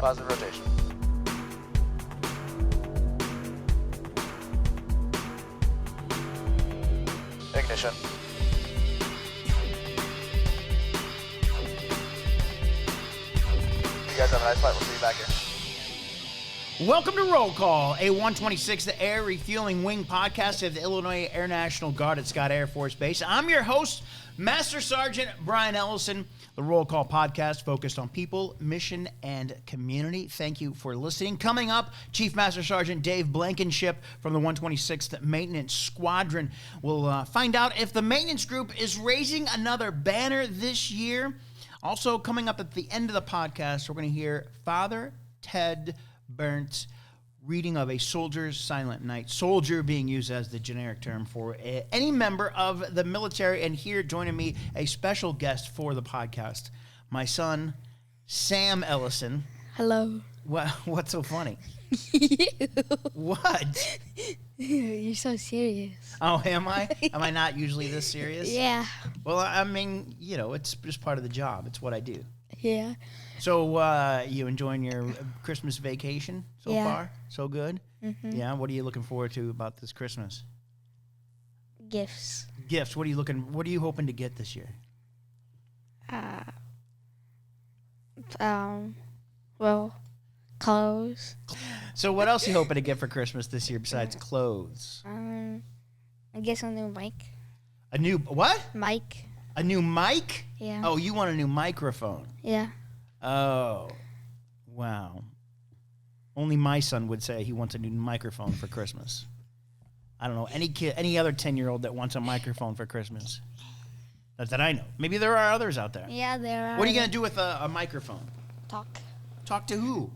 Positive rotation. Ignition. You guys have a nice flight. We'll see you back here. Welcome to Roll Call, a 126, the Air Refueling Wing podcast of the Illinois Air National Guard at Scott Air Force Base. I'm your host, Master Sergeant Brian Ellison. The Roll Call podcast focused on people, mission, and community. Thank you for listening. Coming up, Chief Master Sgt. Dave Blankenship from the 126th Maintenance Squadron. We'll find out if the maintenance group is raising another banner this year. Also, coming up at the end of the podcast, we're going to hear Father Ted Burnt's reading of A Soldier's Silent Night. Soldier being used as the generic term for any member of the military. And here joining me, a special guest for the podcast, my son, Sam Ellison. Hello. What's so funny? You. What? You're so serious. Oh, am I? Am I not usually this serious? Yeah. Well, I mean, you know, it's just part of the job. It's what I do. Yeah. So, you enjoying your Christmas vacation so Yeah. far? So good? Mm-hmm. Yeah? What are you looking forward to about this Christmas? Gifts. Gifts. What are you hoping to get this year? Well, clothes. So what else are you hoping to get for Christmas this year besides clothes? I guess a new mic. A new, what? Mic. A new mic? Yeah. Oh, you want a new microphone. Yeah. Oh, wow. Only my son would say he wants a new microphone for Christmas. I don't know any other 10-year-old that wants a microphone for Christmas. Not that I know. Maybe there are others out there. Yeah, there are. What are you going to do with a microphone? Talk. Talk to who?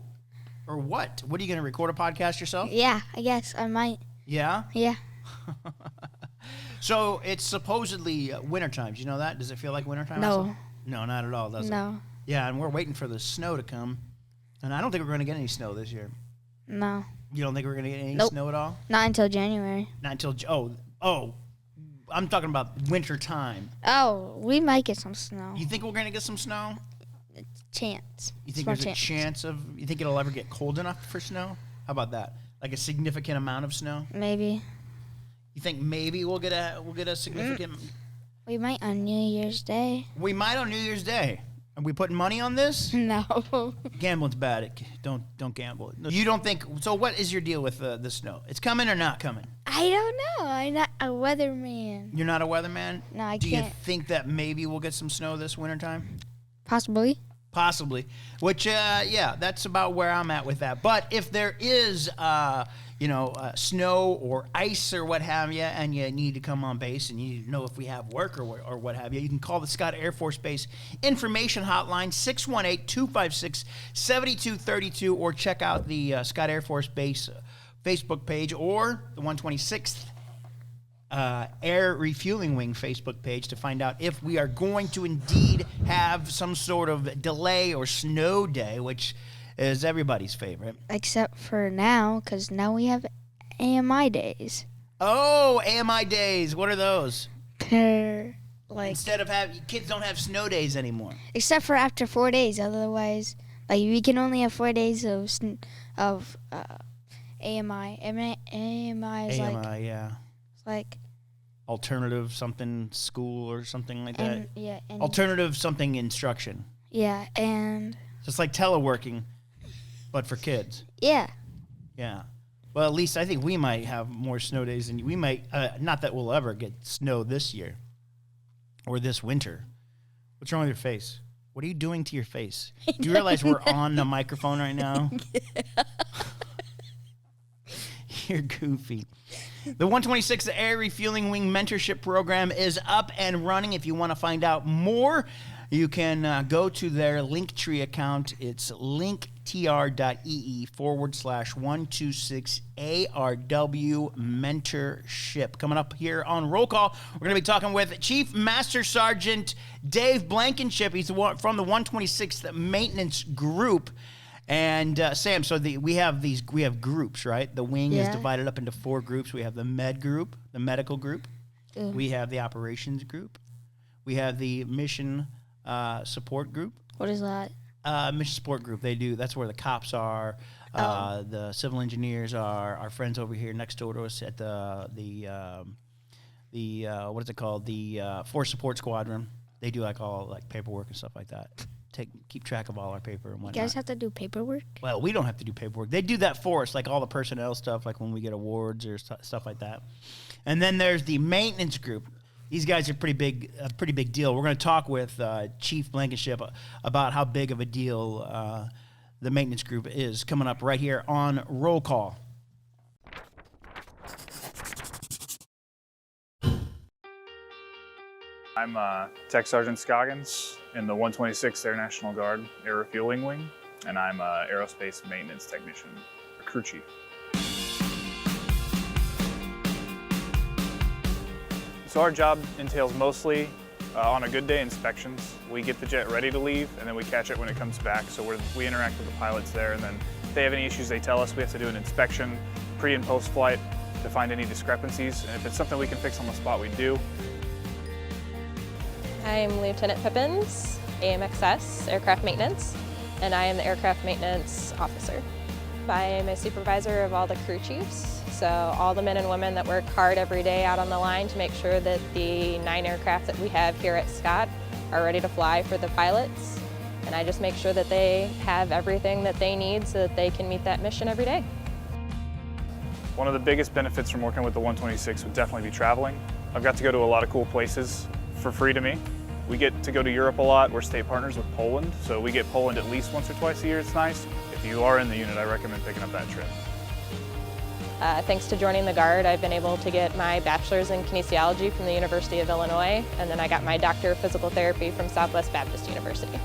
Or what? What are you going to record a podcast yourself? Yeah, I guess I might. Yeah? Yeah. So it's supposedly wintertime. Do you know that? Does it feel like wintertime? No. No, not at all, does it? No. Yeah, and we're waiting for the snow to come. And I don't think we're going to get any snow this year. No. You don't think we're going to get any Nope. snow at all? Not until January. Not until, I'm talking about winter time. Oh, we might get some snow. You think we're going to get some snow? Chance. You think Small there's a chance of, you think it'll ever get cold enough for snow? How about that? Like a significant amount of snow? Maybe. You think maybe we'll get a significant? We might on New Year's Day. We might on New Year's Day. Are we putting money on this? No. Gambling's bad. Don't gamble. You don't think so? What is your deal with the snow? It's coming or not coming? I don't know. I'm not a weatherman. You're not a weatherman? No, I Do can't. you think that maybe we'll get some snow this wintertime? Possibly. Possibly. Which, yeah, that's about where I'm at with that. But if there is, snow or ice or what have you, and you need to come on base and you need to know if we have work or what have you, you can call the Scott Air Force Base Information Hotline, 618-256-7232, or check out the Scott Air Force Base Facebook page or the 126th Air Refueling Wing Facebook page to find out if we are going to indeed have some sort of delay or snow day, which is everybody's favorite. Except for now, because now we have AMI days. Oh, AMI days. What are those? They're like, Instead of kids don't have snow days anymore. except for after 4 days. Otherwise, like we can only have 4 days of AMI. AMI is AMI, yeah. like Alternative something school or something like that. and Alternative something instruction. yeah, and So it's like teleworking, but for kids. yeah. Yeah. Well, at least I think we might have more snow days than we might. Not that we'll ever get snow this year or this winter. What's wrong with your face? What are you doing to your face? Do you realize we're on the microphone right now? You're goofy. The 126 Air Refueling Wing Mentorship Program is up and running. If you want to find out more, you can go to their Linktree account. It's linktr.ee/126ARW Mentorship. Coming up here on Roll Call, we're going to be talking with Chief Master Sergeant Dave Blankenship. He's from the 126th Maintenance Group. And Sam, so we have groups, right? The wing is divided up into 4 groups. We have the med group, the medical group. We have the operations group. We have the mission support group. What is that? Mission Support Group. They do. That's where the cops are. The civil engineers are. Our friends over here next door to us at the what is it called? The Force Support Squadron. They do like all like paperwork and stuff like that. Keep track of all our paper and whatnot. You guys have to do paperwork? Well, we don't have to do paperwork. They do that for us, like all the personnel stuff, like when we get awards or stuff like that. And then there's the maintenance group. These guys are a pretty big deal. We're going to talk with Chief Blankenship about how big of a deal the maintenance group is coming up right here on Roll Call. I'm Tech Sergeant Scoggins in the 126th Air National Guard Air Refueling Wing, and I'm an aerospace maintenance technician, a crew chief. So our job entails mostly, on a good day, inspections. We get the jet ready to leave, and then we catch it when it comes back. So we interact with the pilots there, and then if they have any issues, they tell us. We have to do an inspection pre and post flight to find any discrepancies, and if it's something we can fix on the spot, we do. I'm Lieutenant Pippins, AMXS, Aircraft Maintenance, and I am the Aircraft Maintenance Officer. I am a supervisor of all the crew chiefs, so all the men and women that work hard every day out on the line to make sure that the 9 aircraft that we have here at Scott are ready to fly for the pilots. And I just make sure that they have everything that they need so that they can meet that mission every day. One of the biggest benefits from working with the 126 would definitely be traveling. I've got to go to a lot of cool places for free to me. We get to go to Europe a lot. We're state partners with Poland, so we get Poland at least once or twice a year. It's nice. If you are in the unit, I recommend picking up that trip. Thanks to joining the Guard, I've been able to get my bachelor's in kinesiology from the University of Illinois, and then I got my doctor of physical therapy from Southwest Baptist University.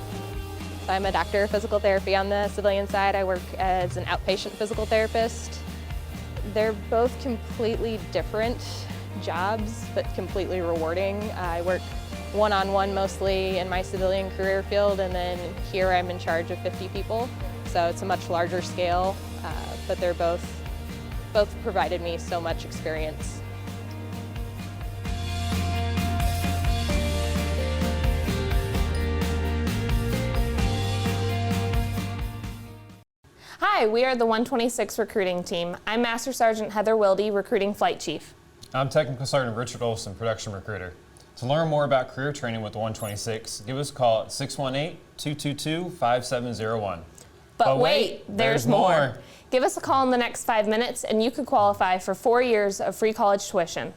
So I'm a doctor of physical therapy on the civilian side. I work as an outpatient physical therapist. They're both completely different jobs, but completely rewarding. I work one-on-one mostly in my civilian career field, and then here I'm in charge of 50 people. So it's a much larger scale, but they're both provided me so much experience. Hi, we are the 126 recruiting team. I'm Master Sergeant Heather Wilde, recruiting flight chief. I'm Technical Sergeant Richard Olson, production recruiter. To learn more about career training with the 126, give us a call at 618-222-5701. But wait, there's more. Give us a call in the next 5 minutes and you could qualify for 4 years of free college tuition.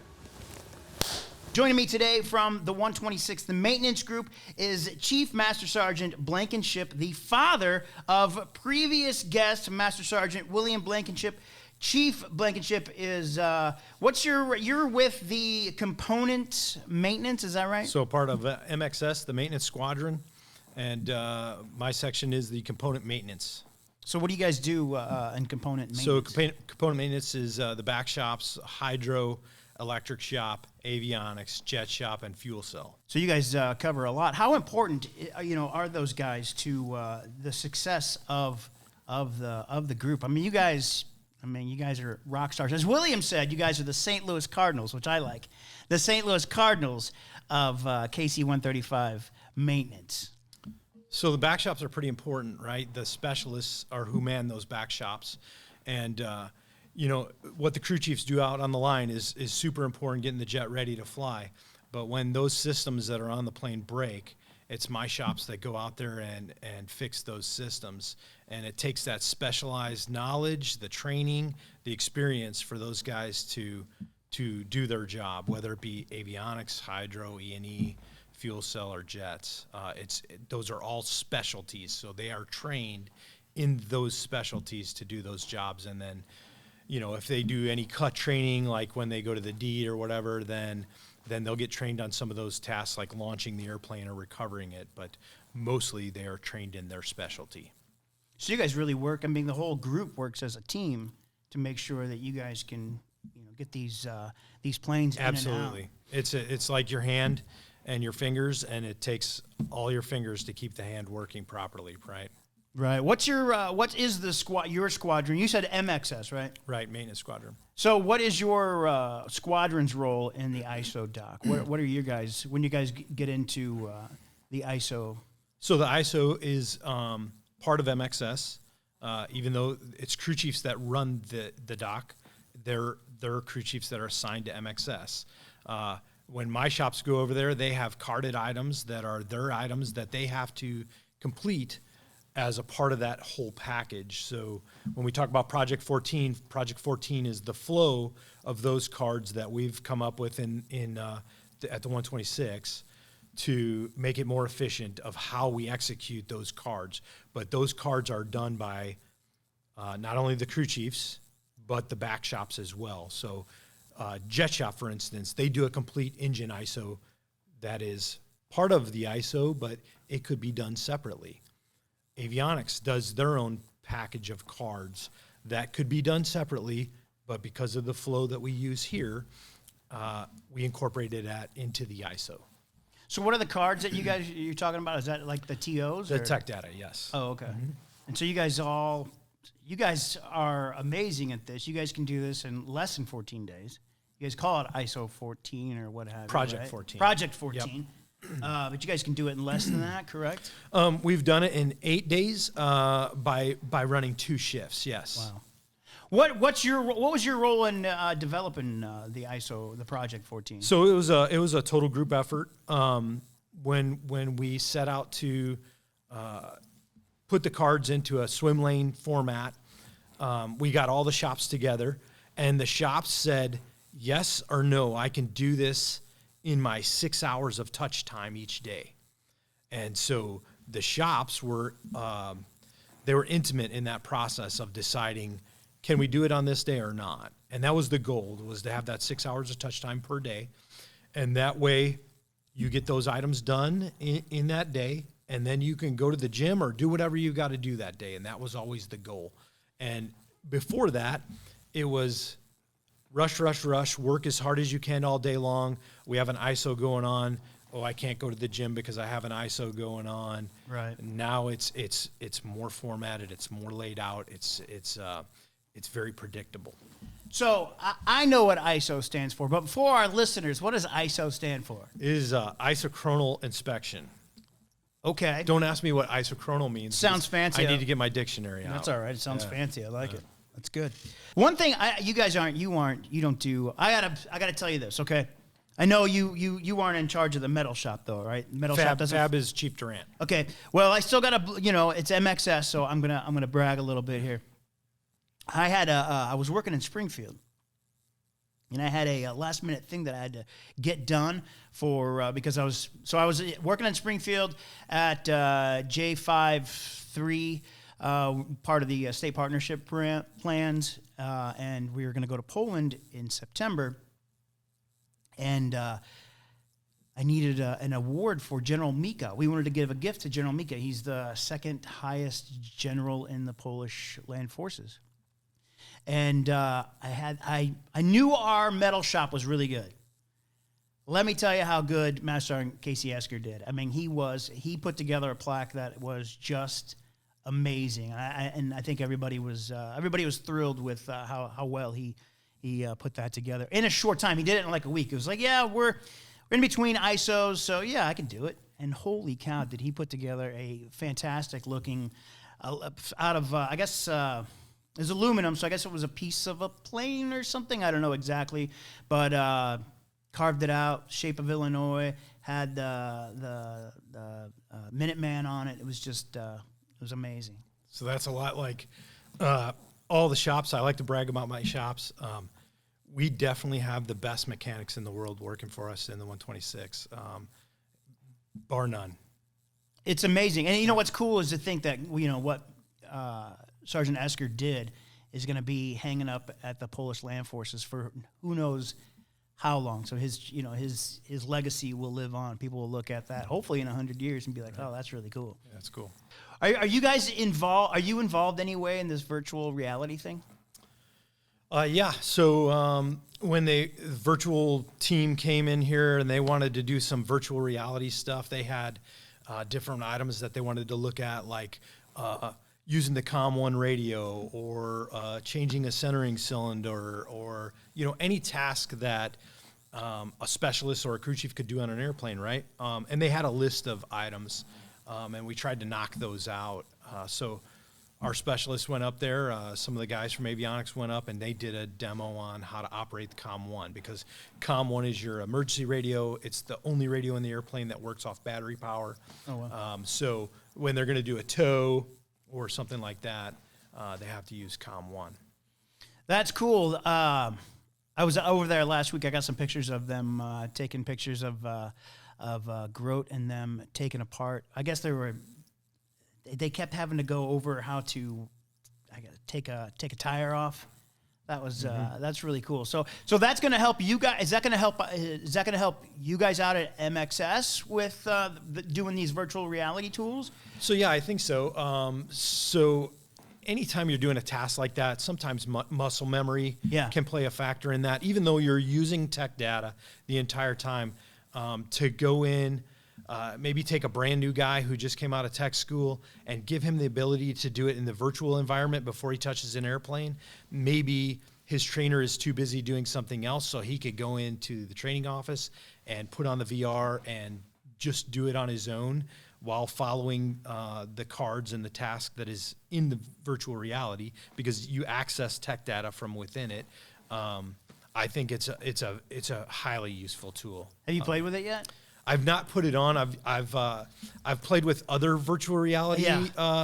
Joining me today from the 126th, the maintenance group, is Chief Master Sergeant Blankenship, the father of previous guest Master Sergeant William Blankenship. Chief Blankenship is, you're with the component maintenance, is that right? So part of MXS, the maintenance squadron, and my section is the component maintenance. So what do you guys do in component maintenance? So component maintenance is the back shops, hydro, electric shop, avionics, jet shop, and fuel cell. So you guys cover a lot. How important, are those guys to the success of the group? I mean, you guys are rock stars. As William said, you guys are the St. Louis Cardinals, which I like. The St. Louis Cardinals of KC-135 maintenance. So the back shops are pretty important, right? The specialists are who man those back shops. And, what the crew chiefs do out on the line is super important, getting the jet ready to fly. But when those systems that are on the plane break, it's my shops that go out there and fix those systems. And it takes that specialized knowledge, the training, the experience for those guys to do their job, whether it be avionics, hydro, E&E, fuel cell, or jets. Those are all specialties, so they are trained in those specialties to do those jobs. And then, if they do any cut training, like when they go to the D or whatever, then they'll get trained on some of those tasks, like launching the airplane or recovering it. But mostly they are trained in their specialty. So you guys really work. I mean, the whole group works as a team to make sure that you guys can, get these planes in and out. Absolutely. It's like your hand and your fingers, and it takes all your fingers to keep the hand working properly, right? Right. What is your squadron? You said MXS, right? Right, maintenance squadron. So what is your squadron's role in the ISO doc? What are you guys, when you guys get into the ISO So the ISO is part of MXS, even though it's crew chiefs that run the dock. They're crew chiefs that are assigned to MXS. When my shops go over there, they have carded items that are their items that they have to complete as a part of that whole package. So when we talk about Project 14 is the flow of those cards that we've come up with at the 126 to make it more efficient of how we execute those cards. But those cards are done by not only the crew chiefs, but the back shops as well. So Jet Shop, for instance, they do a complete engine ISO that is part of the ISO, but it could be done separately. Avionics does their own package of cards that could be done separately, but because of the flow that we use here, we incorporated that into the ISO. So what are the cards that you're talking about? Is that like the TOs? The tech data, yes. Oh, okay. Mm-hmm. And so you guys are amazing at this. You guys can do this in less than 14 days. You guys call it ISO 14 or what have you, Project right? 14. Project 14. Yep. But you guys can do it in less than that, correct? We've done it in 8 days by running 2 shifts, yes. Wow. What was your role in developing the ISO, the Project 14? So it was a total group effort. When we set out to put the cards into a swim lane format, we got all the shops together, and the shops said yes or no. I can do this in my 6 hours of touch time each day, and so the shops were intimate in that process of deciding, can we do it on this day or not? And that was the goal, was to have that 6 hours of touch time per day. And that way you get those items done in that day, and then you can go to the gym or do whatever you got to do that day. And that was always the goal. And before that, it was rush, work as hard as you can all day long. We have an ISO going on. Oh, I can't go to the gym because I have an ISO going on. Right. Now it's more formatted. It's more laid out. It's very predictable. So I know what ISO stands for, but for our listeners, what does ISO stand for? It is isochronal inspection. Okay. Don't ask me what isochronal means. Sounds fancy. I need to get my dictionary out. That's all right. It sounds fancy. I like it. That's good. One thing you guys you don't do. I gotta tell you this, okay? I know you aren't in charge of the metal shop though, right? Metal shop doesn't. Fab is Chief Durant. Okay. Well, I still gotta, it's MXS, so I'm gonna brag a little bit here. I was working in Springfield, and I had a last minute thing that I had to get done for because I was working in Springfield at J53, part of the state partnership plans, and we were going to go to Poland in September, and I needed an award for General Mika. We wanted to give a gift to General Mika. He's the second highest general in the Polish land forces. And I knew our metal shop was really good. Let me tell you how good Master Sergeant Casey Esker did. I mean, he put together a plaque that was just amazing. And I think everybody was thrilled with how well he put that together in a short time. He did it in like a week. It was like, yeah, we're in between ISOs, so yeah, I can do it. And holy cow, did he put together a fantastic looking out of I guess. It was aluminum, so I guess it was a piece of a plane or something. I don't know exactly, but carved it out, shape of Illinois, had the Minuteman on it. It was just, it was amazing. So that's a lot like all the shops. I like to brag about my shops. We definitely have the best mechanics in the world working for us in the 126, bar none. It's amazing. And you know what's cool is to think that, what Sergeant Esker did is going to be hanging up at the Polish land forces for who knows how long. So his legacy will live on. People will look at that hopefully in 100 years and be like, oh, that's really cool. Yeah, that's cool. Are you guys involved? Are you involved anyway in this virtual reality thing? Yeah. So when the virtual team came in here and they wanted to do some virtual reality stuff, they had different items that they wanted to look at, like using the COM1 radio or changing a centering cylinder or, any task that a specialist or a crew chief could do on an airplane, right? And they had a list of items and we tried to knock those out. So our specialists went up there. Some of the guys from avionics went up, and they did a demo on how to operate the COM-1, because COM-1 is your emergency radio. It's the only radio in the airplane that works off battery power. Oh, wow. So when they're going to do a tow or something like that, they have to use COM-1. That's cool. I was over there last week. I got some pictures of them taking pictures of Grote and them taken apart. I guess they kept having to go over how to take a tire off. That was that's really cool. So that's going to help you guys. Is that going to help you guys out at MXS with doing these virtual reality tools? So yeah, I think so. So anytime you're doing a task like that, sometimes muscle memory can play a factor in that. Even though you're using tech data the entire time, to go in. Maybe take a brand new guy who just came out of tech school and give him the ability to do it in the virtual environment before he touches an airplane. Maybe his trainer is too busy doing something else, so he could go into the training office and put on the VR and just do it on his own while following the cards and the task that is in the virtual reality, because you access tech data from within it. I think it's a highly useful tool. Have you played with it yet? I've not put it on. I've played with other virtual reality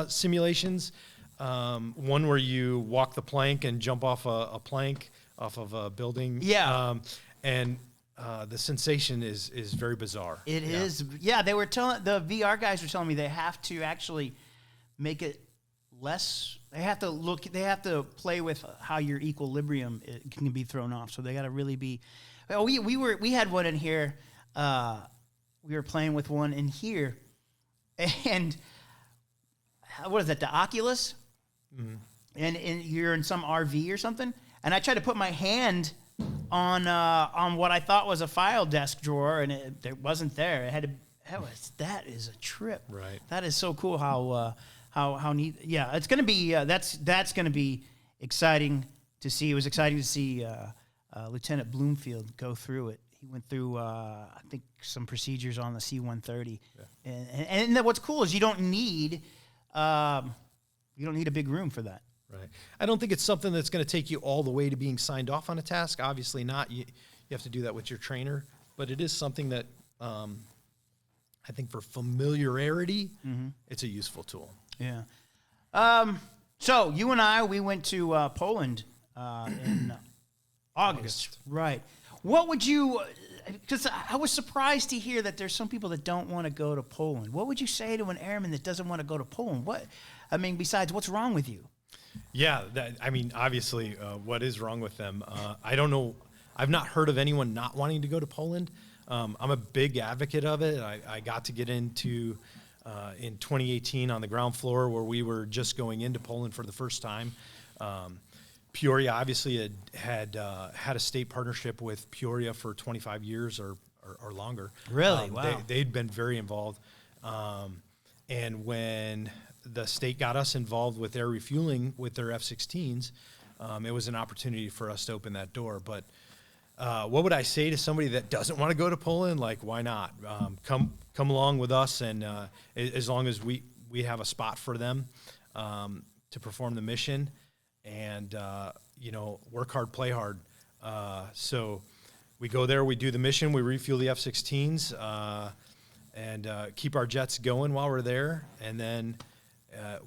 simulations. One where you walk the plank and jump off a plank off of a building. Yeah. And the sensation is very bizarre. It is. Yeah, they were telling the VR guys were telling me they have to actually make it less. They have to play with how your equilibrium can be thrown off. So they got to really be. We had one in here. We were playing with one in here, and what is that? The Oculus, and you're in some RV or something. And I tried to put my hand on what I thought was a file desk drawer, and it wasn't there. It had to. That is a trip. Right. That is so cool. How neat. Yeah, it's gonna be. That's gonna be exciting to see. It was exciting to see Lieutenant Bloomfield go through it. He went through, I think, some procedures on the C-130, and what's cool is you don't need a big room for that. Right. I don't think it's something that's going to take you all the way to being signed off on a task. Obviously not. You have to do that with your trainer, but it is something that I think for familiarity, it's a useful tool. Yeah. So you and we went to Poland in August. Right. What would you, because I was surprised to hear that there's some people that don't want to go to Poland. What would you say to an airman that doesn't want to go to Poland? Besides, what's wrong with you? Yeah, obviously, what is wrong with them? I don't know. I've not heard of anyone not wanting to go to Poland. I'm a big advocate of it. I got to get into, in 2018 on the ground floor where we were just going into Poland for the first time. Peoria obviously had a state partnership with Peoria for 25 years or longer. Really? Wow. They'd been very involved. And when the state got us involved with air refueling with their F-16s, it was an opportunity for us to open that door. But what would I say to somebody that doesn't want to go to Poland? Like, why not? Come along with us, and as long as we have a spot for them to perform the mission. And, work hard, play hard. So we go there, we do the mission, we refuel the F-16s, and keep our jets going while we're there. And then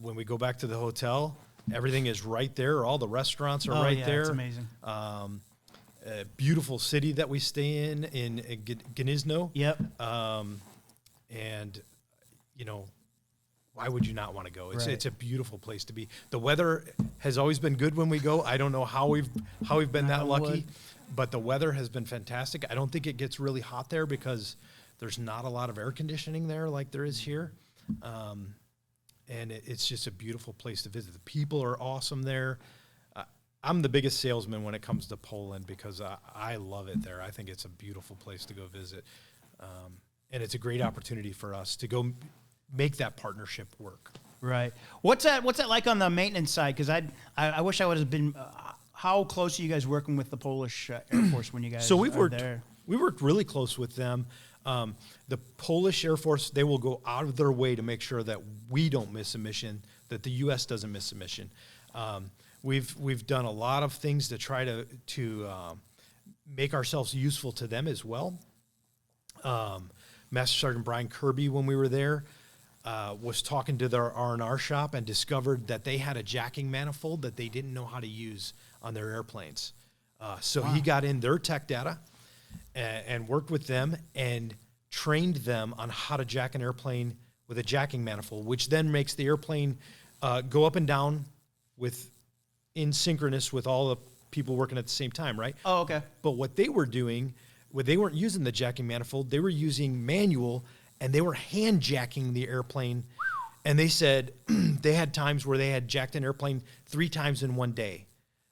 when we go back to the hotel, everything is right there. All the restaurants are right there. It's amazing. A beautiful city that we stay in Gniezno. Yep. And, why would you not want to go? Right. It's a beautiful place to be. The weather has always been good when we go. I don't know how we've been that lucky, but the weather has been fantastic. I don't think it gets really hot there because there's not a lot of air conditioning there like there is here. And it's just a beautiful place to visit. The people are awesome there. I'm the biggest salesman when it comes to Poland because I love it there. I think it's a beautiful place to go visit. And it's a great opportunity for us to go make that partnership work. Right. What's that like on the maintenance side? Because I wish I would have been. How close are you guys working with the Polish Air Force when you guys? So are there? we worked really close with them. The Polish Air Force, they will go out of their way to make sure that we don't miss a mission, that the U.S. doesn't miss a mission. We've done a lot of things to try to make ourselves useful to them as well. Master Sergeant Brian Kirby, when we were there, was talking to their R&R shop and discovered that they had a jacking manifold that they didn't know how to use on their airplanes. So he got in their tech data and worked with them and trained them on how to jack an airplane with a jacking manifold, which then makes the airplane go up and down in synchronous with all the people working at the same time, right? Oh, okay. But what they were doing, they weren't using the jacking manifold, they were using manual, and they were hand jacking the airplane. And they said they had times where they had jacked an airplane 3 times in one day.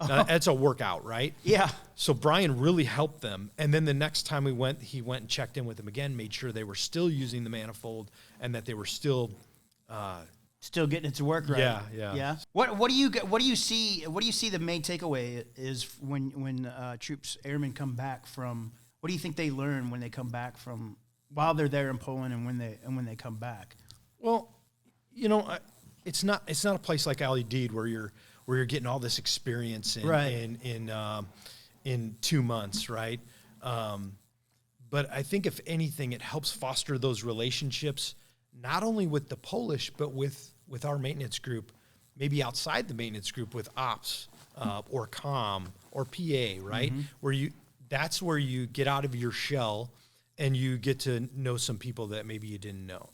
Now, that's a workout, right? Yeah. So Brian really helped them. And then the next time he went and checked in with them again, made sure they were still using the manifold and that they were still getting it to work right. Yeah. What do you see the main takeaway is when troops, airmen come back from? What do you think they learn when they come back from while they're there in Poland and when they come back? Well, it's not a place like Ali Deed where you're getting all this experience in 2 months, right? But I think if anything, it helps foster those relationships, not only with the Polish, but with our maintenance group, maybe outside the maintenance group with ops or comm or PA, right? Mm-hmm. That's where you get out of your shell and you get to know some people that maybe you didn't know.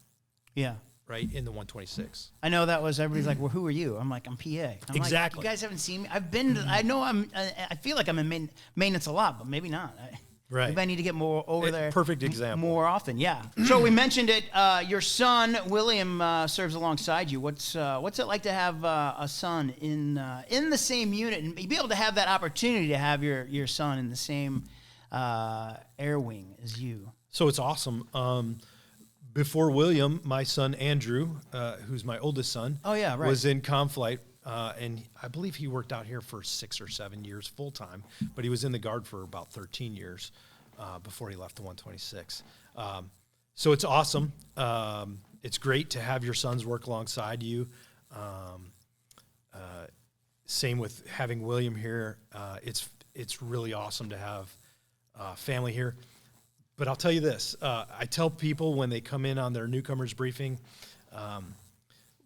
Yeah. Right, in the 126. I know that was, everybody's like, well, who are you? I'm like, I'm PA. Exactly. Like, you guys haven't seen me. I've been, I feel like I'm in maintenance a lot, but maybe not. Right. Maybe I need to get more over there. Perfect example. More often, yeah. So we mentioned it. Your son, William, serves alongside you. What's it like to have a son in the same unit and be able to have that opportunity to have your son in the same air wing as you? So it's awesome. Before William, my son Andrew, who's my oldest son, was in ComFlight, and I believe he worked out here for 6 or 7 years full time, but he was in the Guard for about 13 years before he left the 126. So it's awesome. It's great to have your sons work alongside you. Same with having William here. It's really awesome to have family here. But I'll tell you this, I tell people when they come in on their newcomers briefing,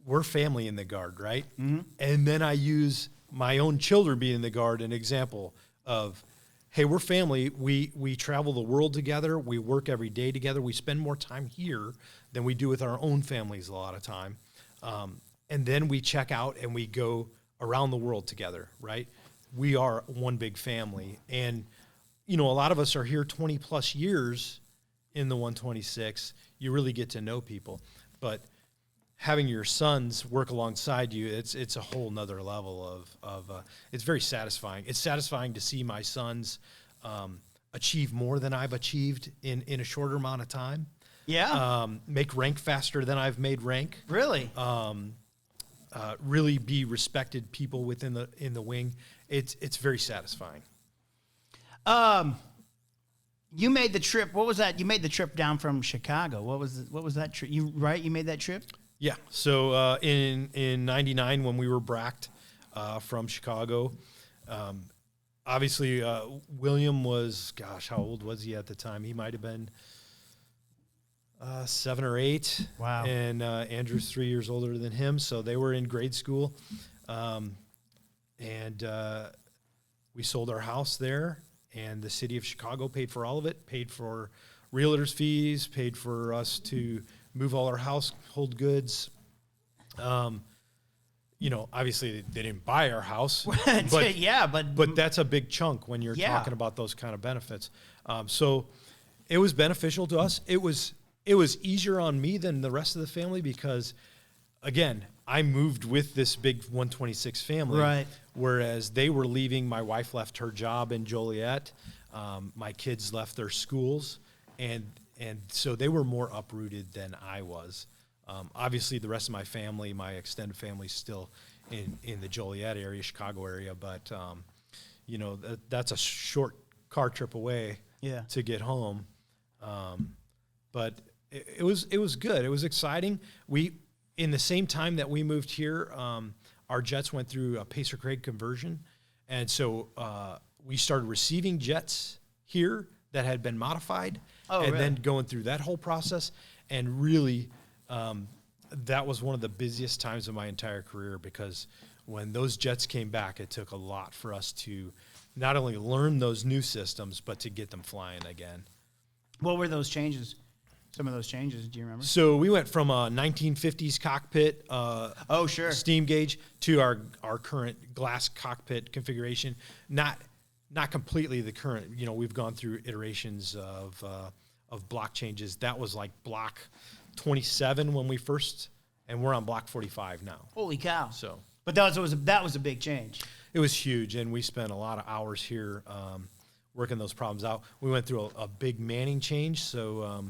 we're family in the Guard, right? Mm-hmm. And then I use my own children being in the Guard, an example of, hey, we're family. We travel the world together. We work every day together. We spend more time here than we do with our own families a lot of time. And then we check out and we go around the world together, right? We are one big family. And a lot of us are here 20 plus years in the 126. You really get to know people, but having your sons work alongside you, it's a whole nother level of it's very satisfying. It's satisfying to see my sons achieve more than I've achieved in a shorter amount of time. Yeah. Make rank faster than I've made rank. Really? Really be respected people within the wing. It's very satisfying. You made the trip. What was that? You made the trip down from Chicago. What was that trip? You made that trip? Yeah. So in '99 when we were bracked from Chicago, obviously William was, how old was he at the time? He might have been 7 or 8. Wow. And Andrew's 3 years older than him, so they were in grade school, and we sold our house there. And the city of Chicago paid for all of it, paid for realtors' fees, paid for us to move all our household goods. Obviously they didn't buy our house, but that's a big chunk when you're talking about those kind of benefits. So it was beneficial to us. It was easier on me than the rest of the family because, again, I moved with this big 126 family, right? Whereas they were leaving. My wife left her job in Joliet. My kids left their schools, and so they were more uprooted than I was. Obviously, the rest of my family, my extended family, is still in the Joliet area, Chicago area, but that's a short car trip away to get home. but it was good. It was exciting. In the same time that we moved here, our jets went through a Pacer Craig conversion, and so we started receiving jets here that had been modified, then going through that whole process, and really. That was one of the busiest times of my entire career, because when those jets came back, it took a lot for us to not only learn those new systems, but to get them flying again. What were those changes? Some of those changes, do you remember? So we went from a 1950s cockpit steam gauge to our current glass cockpit configuration. Not completely the current. We've gone through iterations of block changes. That was like block 27 when we first, and we're on block 45 now. Holy cow! So, but that was a big change. It was huge, and we spent a lot of hours here working those problems out. We went through a big manning change. So,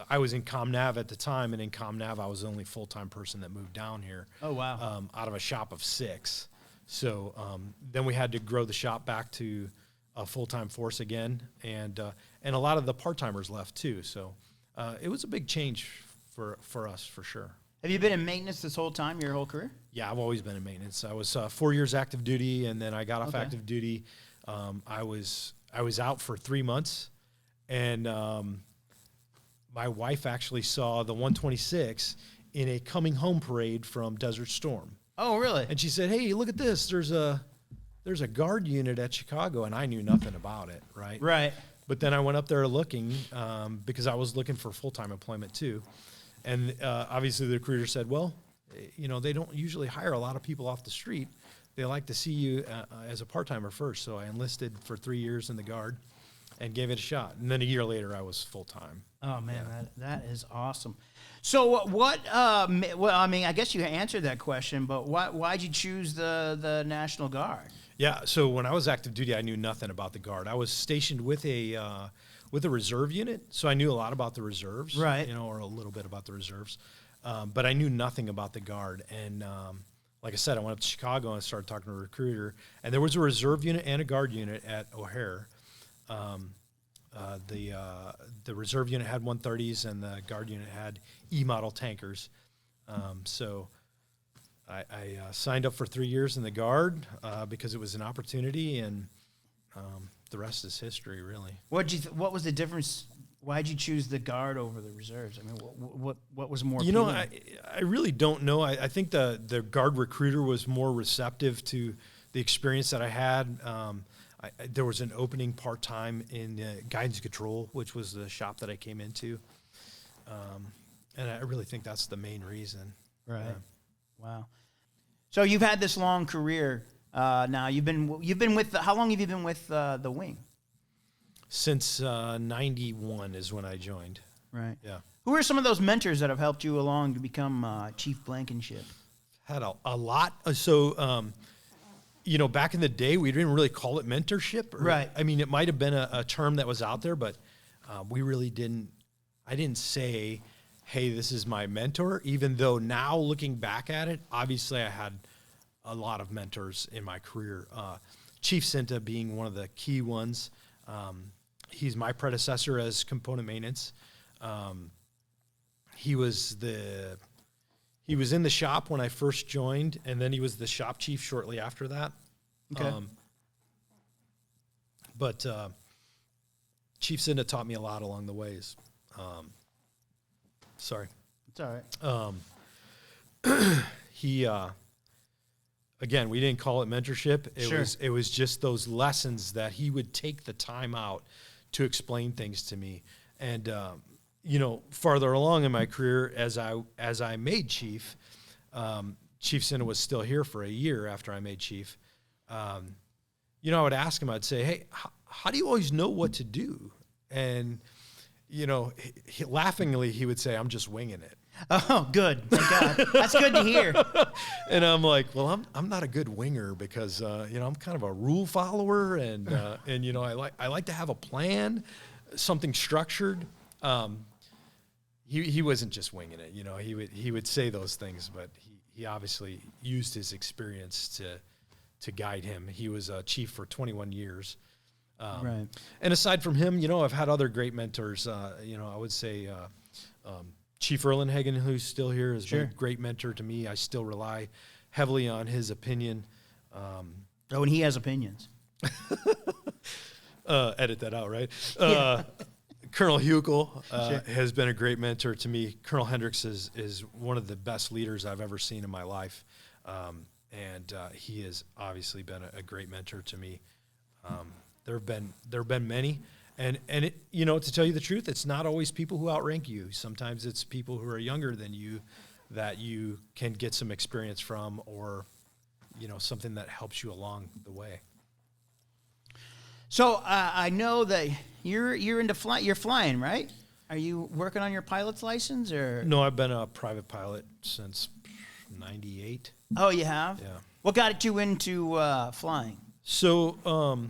I was in ComNav at the time, and in ComNav I was the only full-time person that moved down here. Oh wow! Out of a shop of 6. So then we had to grow the shop back to a full-time force again, and a lot of the part-timers left too. So. It was a big change for us, for sure. Have you been in maintenance this whole time, your whole career? Yeah, I've always been in maintenance. I was 4 years active duty, and then I got off active duty. I was out for 3 months, and my wife actually saw the 126 in a coming home parade from Desert Storm. Oh, really? And she said, "Hey, look at this. There's a guard unit at Chicago," and I knew nothing about it, right? Right. But then I went up there looking because I was looking for full-time employment too. And obviously the recruiter said, well, they don't usually hire a lot of people off the street. They like to see you as a part-timer first. So I enlisted for 3 years in the Guard and gave it a shot. And then a year later, I was full-time. Oh, man, that is awesome. So well, I mean, I guess you answered that question, but why'd you choose the National Guard? Yeah, so when I was active duty, I knew nothing about the Guard. I was stationed with a reserve unit, so I knew a lot about the reserves, right? Or a little bit about the reserves, but I knew nothing about the Guard. And like I said, I went up to Chicago and I started talking to a recruiter, and there was a reserve unit and a Guard unit at O'Hare. The reserve unit had 130s, and the Guard unit had E-model tankers. So I signed up for 3 years in the Guard because it was an opportunity, and the rest is history, really. What was the difference? Why'd you choose the Guard over the reserves? I mean, what was more? I really don't know. I think the Guard recruiter was more receptive to the experience that I had. There was an opening part-time in guidance control, which was the shop that I came into, and I really think that's the main reason. Right. Wow. So you've had this long career. Now you've been with. How long have you been with the wing? Since 91 is when I joined. Right. Yeah. Who are some of those mentors that have helped you along to become Chief Blankenship? Had a lot. So, back in the day, we didn't really call it mentorship. Right. I mean, it might have been a term that was out there, but we really didn't. I didn't say, hey, this is my mentor, even though now looking back at it, obviously I had a lot of mentors in my career. Chief Cinta being one of the key ones. He's my predecessor as component maintenance. He was in the shop when I first joined, and then he was the shop chief shortly after that. Okay. But Chief Cinta taught me a lot along the ways. Sorry. It's all right. He, again, we didn't call it mentorship. It was just those lessons that he would take the time out to explain things to me. And, farther along in my career, as I made chief, Chief Cinta was still here for a year after I made chief. I would ask him, I'd say, hey, how do you always know what to do? And, laughingly, he would say, I'm just winging it. Oh, good. Thank God. That's good to hear. And I'm like, well, I'm not a good winger because, I'm kind of a rule follower, and I like to have a plan, something structured. He wasn't just winging it, he would say those things, but he obviously used his experience to guide him. He was a chief for 21 years. Right. And aside from him, I've had other great mentors. I would say Chief Erlenhagen, who's still here, has been a great mentor to me. I still rely heavily on his opinion. And he has opinions. Edit that out, right? Colonel Hukel has been a great mentor to me. Colonel Hendricks is one of the best leaders I've ever seen in my life. And he has obviously been a great mentor to me. There have been many, and it, to tell you the truth, it's not always people who outrank you. Sometimes it's people who are younger than you that you can get some experience from, or something that helps you along the way. So I know that you're into you're flying, right? Are you working on your pilot's license, or? No, I've been a private pilot since '98. Oh, you have? Yeah. What got you into flying? So,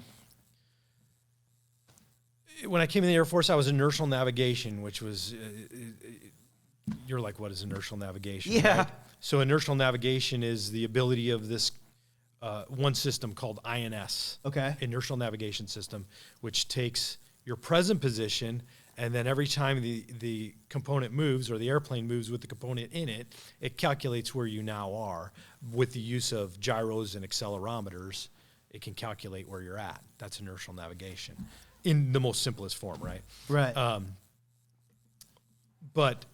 when I came in the Air Force, I was Inertial Navigation, which was, you're like, what is inertial navigation? Yeah. Right? So inertial navigation is the ability of this one system called INS, Inertial Navigation System, which takes your present position, and then every time the component moves, or the airplane moves with the component in it, it calculates where you now are. With the use of gyros and accelerometers, it can calculate where you're at. That's inertial navigation in the most simplest form, right? Right. But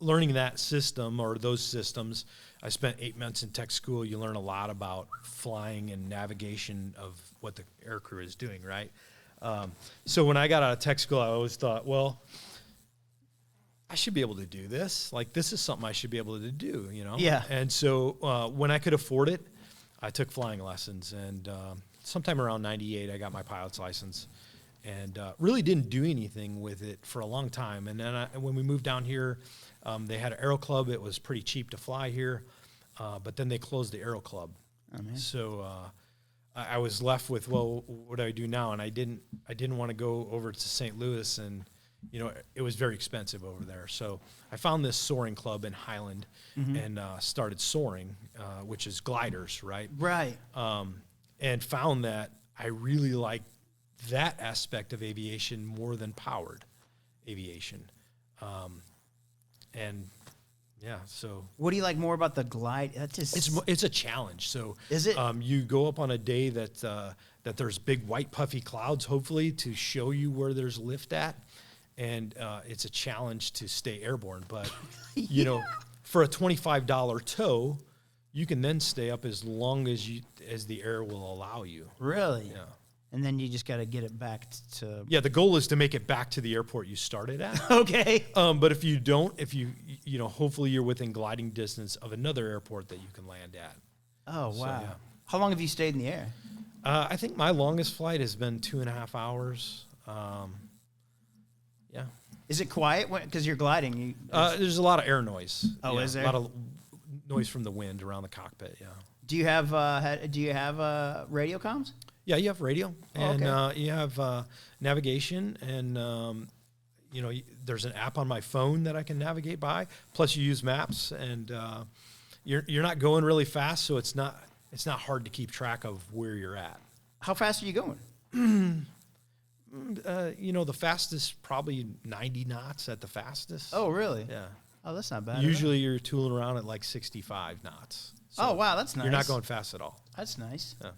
learning that system, or those systems, I spent 8 months in tech school. You learn a lot about flying and navigation of what the aircrew is doing, right? So when I got out of tech school, I always thought, well, I should be able to do this. Like, this is something I should be able to do, Yeah. And so when I could afford it, I took flying lessons. And sometime around '98, I got my pilot's license, and really didn't do anything with it for a long time. And then when we moved down here, they had an aero club. It was pretty cheap to fly here, but then they closed the aero club. Oh, man. So I was left with, well, what do I do now? And I didn't want to go over to St. Louis, and it was very expensive over there. So I found this soaring club in Highland, and started soaring, which is gliders, right? Right. And found that I really liked that aspect of aviation more than powered aviation. And yeah, so What do you like more about the glide? That's just it's a challenge. So Is it? You go up on a day that there's big white puffy clouds, hopefully, to show you where there's lift at, and it's a challenge to stay airborne. But for a $25 tow, you can then stay up as long as the air will allow you. Really? Yeah. And then you just got to get it back to. Yeah, the goal is to make it back to the airport you started at. Okay. But if you don't, hopefully you're within gliding distance of another airport that you can land at. Oh, wow. So, yeah. How long have you stayed in the air? I think my longest flight has been 2.5 hours. Yeah. Is it quiet because you're gliding? There's a lot of air noise. Oh, Yeah, is there? A lot of noise from the wind around the cockpit, yeah. Do you have radio comms? Yeah, you have radio, and okay. you have navigation, and there's an app on my phone that I can navigate by. Plus, you use maps, and you're not going really fast, so it's not hard to keep track of where you're at. How fast are you going? The fastest, probably 90 knots at the fastest. Oh, really? Yeah. Oh, that's not bad. Usually you're tooling around at like 65 knots. So oh, wow, that's nice. You're not going fast at all. That's nice. Yeah.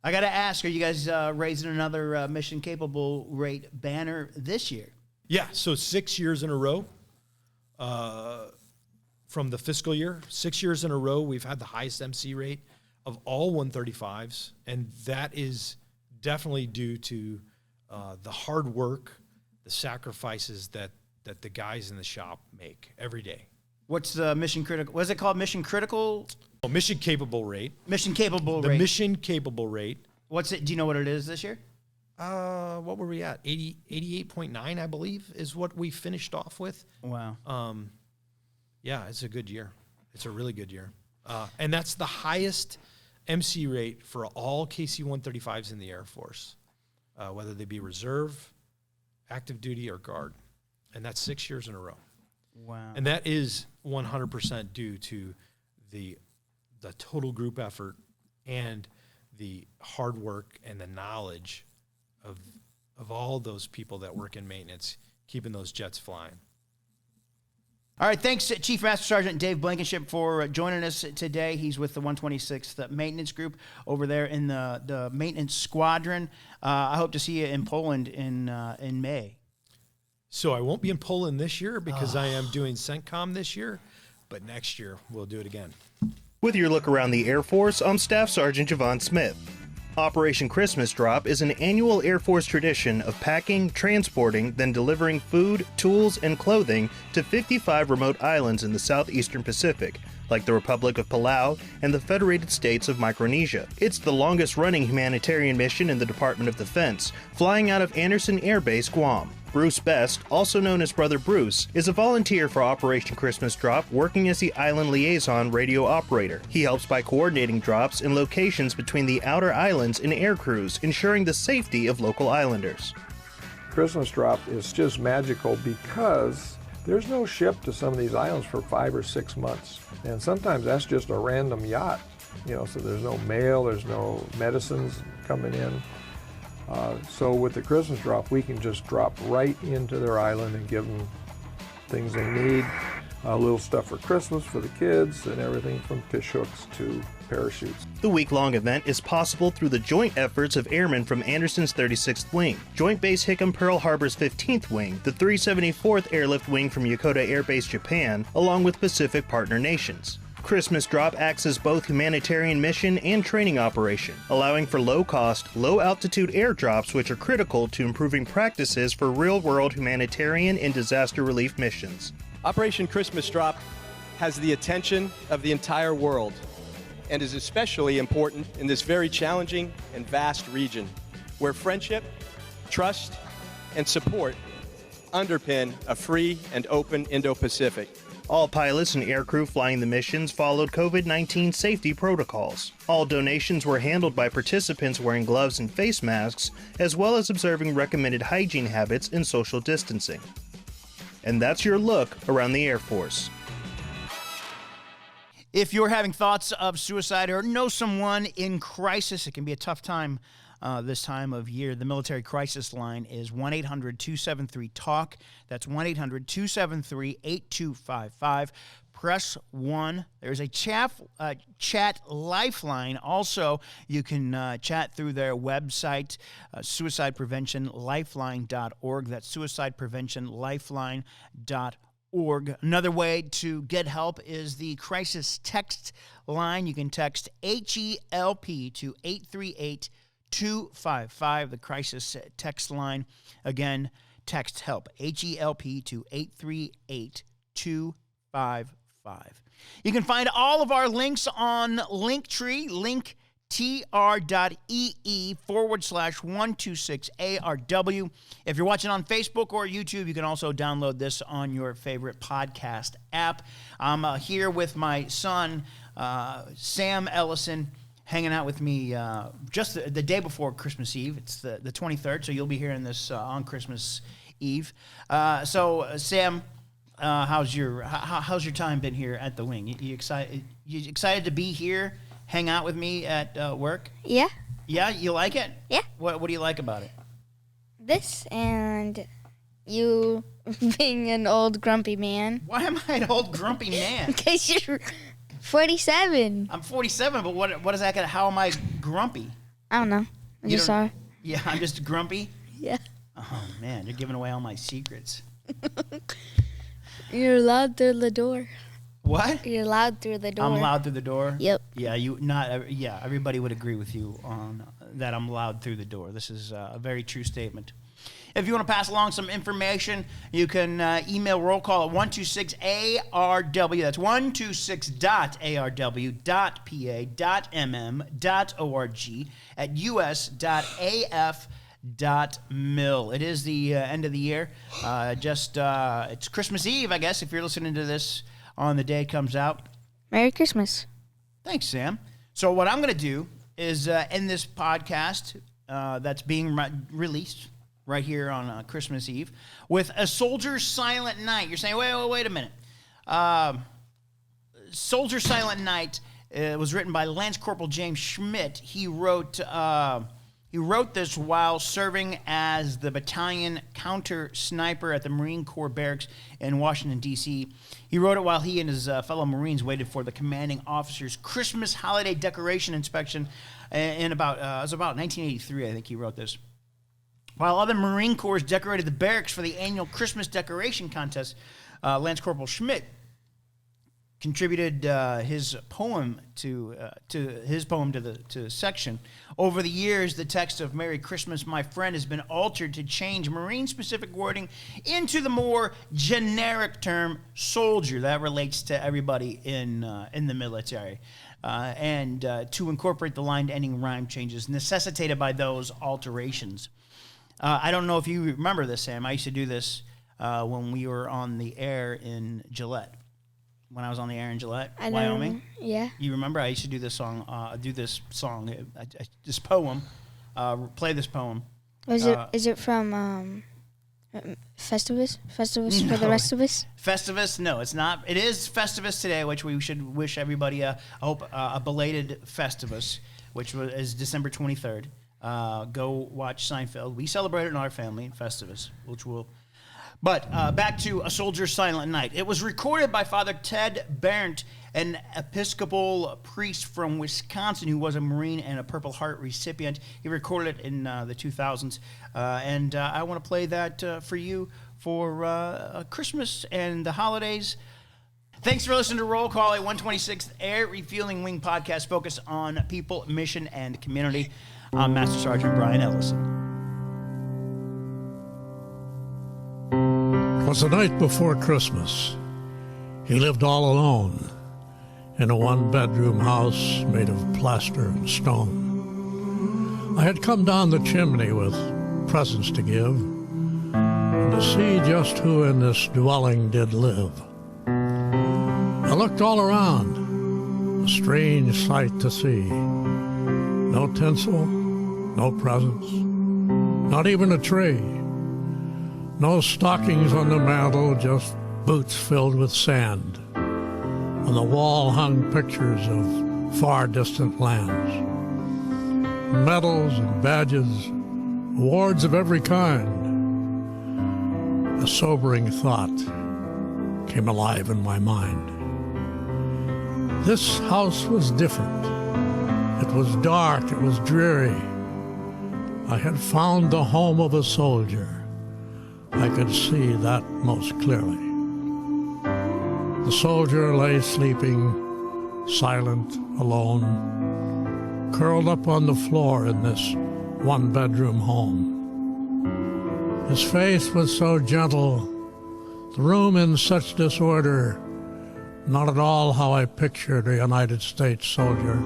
I got to ask, are you guys raising another mission capable rate banner this year? Yeah, so 6 years in a row from the fiscal year. 6 years in a row, we've had the highest MC rate of all 135s, and that is definitely due to the hard work, the sacrifices that the guys in the shop make every day. What's the mission critical? What is it called? Mission critical? Oh, mission capable rate. Mission capable The rate. mission capable rate. What's it? Do you know what it is this year? What were we at? 88.9, I believe, is what we finished off with. Wow. Yeah, it's a good year. It's a really good year. And that's the highest MC rate for all KC-135s in the Air Force, whether they be reserve, active duty, or guard. And that's 6 years in a row. Wow. And that is 100% due to the total group effort and the hard work and the knowledge of all those people that work in maintenance, keeping those jets flying. All right, thanks, Chief Master Sergeant Dave Blankenship, for joining us today. He's with the 126th Maintenance Group over there in the maintenance squadron. I hope to see you in Poland in May. So I won't be in Poland this year because I am doing CENTCOM this year, but next year we'll do it again. With your look around the Air Force, I'm Staff Sergeant Javon Smith. Operation Christmas Drop is an annual Air Force tradition of packing, transporting, then delivering food, tools, and clothing to 55 remote islands in the southeastern Pacific, like the Republic of Palau and the Federated States of Micronesia. It's the longest-running humanitarian mission in the Department of Defense, flying out of Andersen Air Base, Guam. Bruce Best, also known as Brother Bruce, is a volunteer for Operation Christmas Drop, working as the island liaison radio operator. He helps by coordinating drops in locations between the outer islands and air crews, ensuring the safety of local islanders. Christmas Drop is just magical because there's no ship to some of these islands for 5 or 6 months. And sometimes that's just a random yacht, so there's no mail, there's no medicines coming in. So with the Christmas Drop, we can just drop right into their island and give them things they need. A little stuff for Christmas for the kids and everything from fish hooks to parachutes. The week-long event is possible through the joint efforts of airmen from Andersen's 36th Wing, Joint Base Hickam Pearl Harbor's 15th Wing, the 374th Airlift Wing from Yokota Air Base, Japan, along with Pacific partner nations. Christmas Drop acts as both humanitarian mission and training operation, allowing for low-cost, low-altitude airdrops which are critical to improving practices for real-world humanitarian and disaster relief missions. Operation Christmas Drop has the attention of the entire world and is especially important in this very challenging and vast region where friendship, trust, and support underpin a free and open Indo-Pacific. All pilots and aircrew flying the missions followed COVID-19 safety protocols. All donations were handled by participants wearing gloves and face masks, as well as observing recommended hygiene habits and social distancing. And that's your look around the Air Force. If you're having thoughts of suicide or know someone in crisis, it can be a tough time this time of year. The military crisis line is 1-800-273-TALK. That's 1-800-273-8255. Press 1. There's a chat lifeline. Also, you can chat through their website, suicidepreventionlifeline.org. That's suicidepreventionlifeline.org. Another way to get help is the crisis text line. You can text HELP to 838-255, the crisis text line. Again, text HELP, HELP to 838-255. You can find all of our links on Linktree, linktr.ee/126ARW. If you're watching on Facebook or YouTube, you can also download this on your favorite podcast app. I'm here with my son, Sam Ellison, hanging out with me just the day before Christmas Eve. It's the 23rd, so you'll be hearing this on Christmas Eve. So, Sam, how's your time been here at the wing? You excited to be here, hang out with me at work? Yeah. Yeah, you like it? Yeah. What do you like about it? This and you being an old grumpy man. Why am I an old grumpy man? Because you're 47. I'm 47, but what does that got? How am I grumpy? I don't know. I just saw. Yeah, I'm just grumpy? Yeah. Oh, man, you're giving away all my secrets. You're loud through the door. What? You're loud through the door. I'm loud through the door? Yep. Yeah, everybody would agree with you on that I'm loud through the door. This is a very true statement. If you want to pass along some information, you can email roll call at 126ARW. That's 126.arw.pa.mm.org at us.af.mil. It is the end of the year. It's Christmas Eve, I guess, if you're listening to this on the day it comes out. Merry Christmas. Thanks, Sam. So what I'm going to do is end this podcast that's being released right here on Christmas Eve with A Soldier's Silent Night. You're saying, wait a minute. Soldier's Silent Night It was written by Lance Corporal James Schmidt. He wrote this while serving as the battalion counter sniper at the Marine Corps barracks in Washington, D.C. He wrote it while he and his fellow Marines waited for the commanding officer's Christmas holiday decoration inspection it was about 1983, I think he wrote this. While other Marine Corps decorated the barracks for the annual Christmas decoration contest, Lance Corporal Schmidt contributed his poem to the section. Over the years, the text of "Merry Christmas, My Friend" has been altered to change Marine-specific wording into the more generic term "soldier" that relates to everybody in the military, and to incorporate the line-ending rhyme changes necessitated by those alterations. I don't know if you remember this, Sam. I used to do this when we were on the air in Gillette. When I was on the air in Gillette, Wyoming. Yeah. You remember? I used to do this song, this poem, play this poem. Is it from Festivus? Festivus for the rest of us? Festivus? No, it's not. It is Festivus today, which we should wish everybody a belated Festivus, which is December 23rd. Go watch Seinfeld. We celebrate it in our family, Festivus, which will... But back to A Soldier's Silent Night. It was recorded by Father Ted Berndt, an Episcopal priest from Wisconsin who was a Marine and a Purple Heart recipient. He recorded it in the 2000s. And I want to play that for you for Christmas and the holidays. Thanks for listening to Roll Call, a 126th Air Refueling Wing podcast focused on people, mission, and community. I'm Master Sergeant Brian Ellison. It was the night before Christmas. He lived all alone in a one-bedroom house made of plaster and stone. I had come down the chimney with presents to give and to see just who in this dwelling did live. I looked all around, a strange sight to see. No tinsel, no presents, not even a tree. No stockings on the mantel, just boots filled with sand. On the wall hung pictures of far distant lands. Medals and badges, awards of every kind. A sobering thought came alive in my mind. This house was different. It was dark, it was dreary. I had found the home of a soldier. I could see that most clearly. The soldier lay sleeping, silent, alone, curled up on the floor in this one-bedroom home. His face was so gentle, the room in such disorder, not at all how I pictured a United States soldier.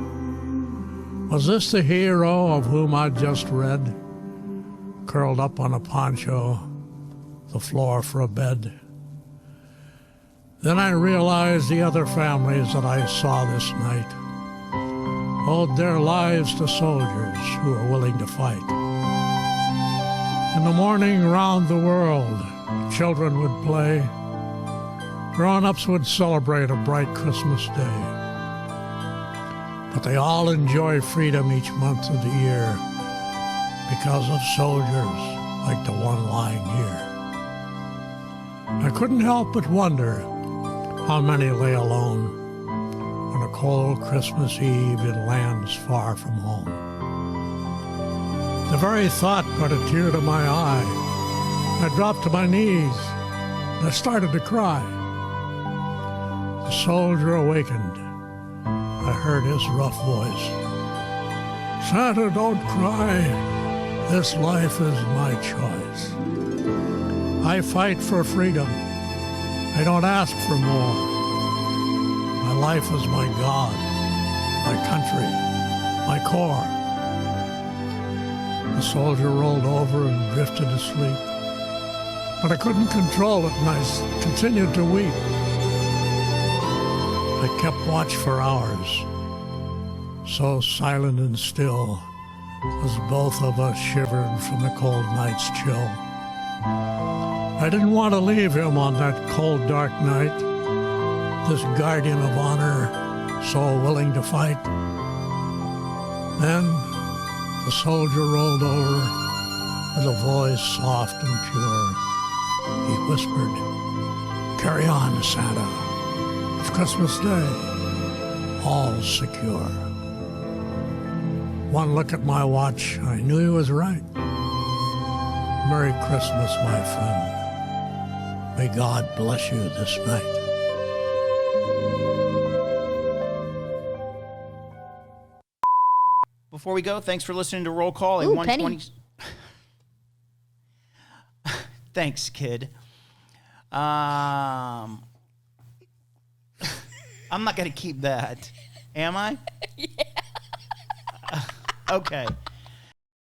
Was this the hero of whom I'd just read, curled up on a poncho, the floor for a bed? Then I realized the other families that I saw this night owed their lives to soldiers who were willing to fight. In the morning round the world, children would play. Grown-ups would celebrate a bright Christmas day. But they all enjoy freedom each month of the year because of soldiers like the one lying here. I couldn't help but wonder how many lay alone on a cold Christmas Eve in lands far from home. The very thought brought a tear to my eye. I dropped to my knees and I started to cry. The soldier awakened. I heard his rough voice. "Santa, don't cry. This life is my choice. I fight for freedom. I don't ask for more. My life is my God, my country, my Corps." The soldier rolled over and drifted to sleep. But I couldn't control it, and I continued to weep. I kept watch for hours, so silent and still, as both of us shivered from the cold night's chill. I didn't want to leave him on that cold, dark night, this guardian of honor, so willing to fight. Then the soldier rolled over with a voice soft and pure. He whispered, "Carry on, Santa. It's Christmas Day. All's secure." One look at my watch, I knew he was right. Merry Christmas, my friend. May God bless you this night. Before we go, thanks for listening to Roll Call. Ooh, 120. Thanks, kid. I'm not going to keep that. Am I? Yeah. Okay.